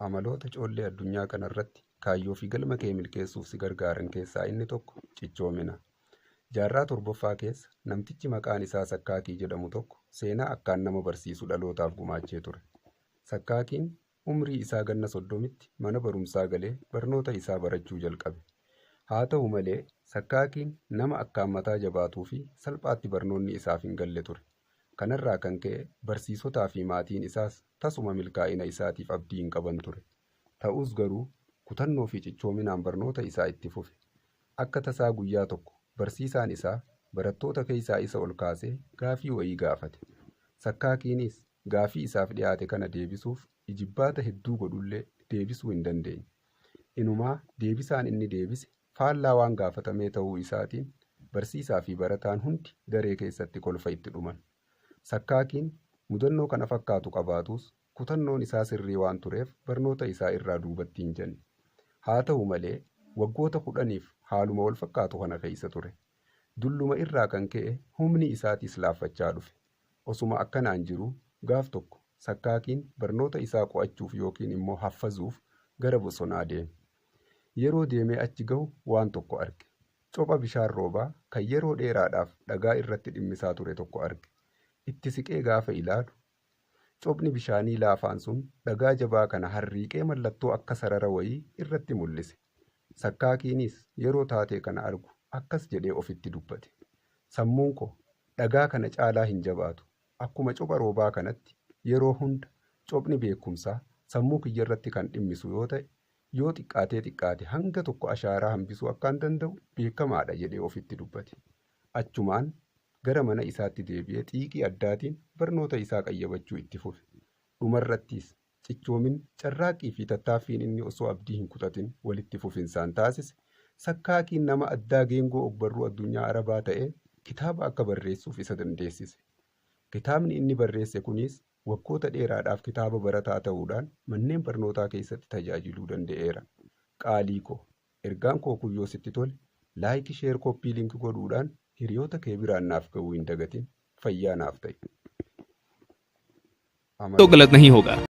Amaloota coollee addunyaa kanarratti kaayyoo fi galma kee milkeessuuf si gargaaran keessaa inni tokko cichoomina. Jaarraa torbaffaa keessa namtichi maqaan isaa Sakkaakii jedhamu tokko seenaa akkaan nama barsiisu dhalootaaf gumaachee ture. Sakkaakiin umrii isaa ganna 30tti mana barumsaa galee barnoota isaa barachuu jalqabe. Haa ta'u malee Sakkaakiin nama akkaan mataa jabaatuu fi salphaatti barnoonni isaaf hin galle ture. Kanarraa kan ka'e barsiisotaa fi maatiin isaas tasuma milkaa'ina isaatiif abdii hin qaban ture. Ta'us garuu kutannoo fi cichoominaan barnoota isaa itti fufe. Akka tasaa guyyaa tokko barsiisaan isaa barattoota keessaa isa ol kaasee gaafii wayii gaafate. Sakkaakiinis gaafii isaaf dhiyaate kana deebisuuf ijibbaata hedduu godhullee deebisuu hin dandeenye. Inumaa deebisaan inni deebise faallaa waan gaafatamee ta'uu isaatiin barsiisaa fi barataan hundi daree keessatti kolfa itti dhuman. Sakkaakiin mudannoo kana fakkaatu qabaatus kutannoon isaa sirrii waan tureef barnoota isaa irraa duubatti hin jenne. Haa ta'u malee waggoota 10f haaluma wal fakkaatu kana keessa ture. Dulluma irraa kan ka'e humni isaatis laaffachaa dhufe. Osuma akkanaan jiru gaaf tokko Sakkaakiin barnoota isaa qo'achuuf yookiin immoo haffazuuf gara bosonaa deeme. Yeroo deemee achi gahu waan tokko arge. Copha bishaan roobaa kan yeroo dheeraadhaaf dhagaa irratti dhimmisaa ture tokko arge. Itti siqee gaafa ilaalu cophni bishaanii laafaan sun dhagaa jabaa kana harriiqee mallattoo akka sarara wayii irratti mul'ise. Sakkaakiinis yeroo taatee kana argu akkas jedhee ofitti dubbate. Sammuun koo dhagaa kana caalaa hin jabaatu. Akkuma copha roobaa kanatti yeroo hunda cophni beekumsaa sammuu kiyya irratti kan dhimmisu yoo ta'e, yoo xiqqaate hanga tokko ashaaraa hambisuu akkaan danda'u beekamaadha jedhee ofitti dubbate. Achumaan gara mana isaatti deebi'ee xiiqii addaatiin barnoota isaa qayyabachuu itti fufe. Dhumarrattis cichoomin carraaqqii fi tattaaffiin inni osoo abdii hin kutatin walitti fufinsaan taasise Sakkaakiin nama addaa geengoo ogbarruu addunyaa Arabaa ta'ee kitaaba akka barreessuuf isa dandeessise. Kitaabni inni barreesse kunis waggoota dheeraadhaaf kitaaba barataa ta'uudhaan manneen barnootaa keessatti tajaajiluu danda'eera. Qaalii koo ergaan koo kun yoo sitti tole laayikii, sheer, koppii, linkii godhuudhaan hiriyoota kee biraan naaf ga'uu hin dagatin. Fayyaa naaf ta'i. तो गलत नहीं होगा।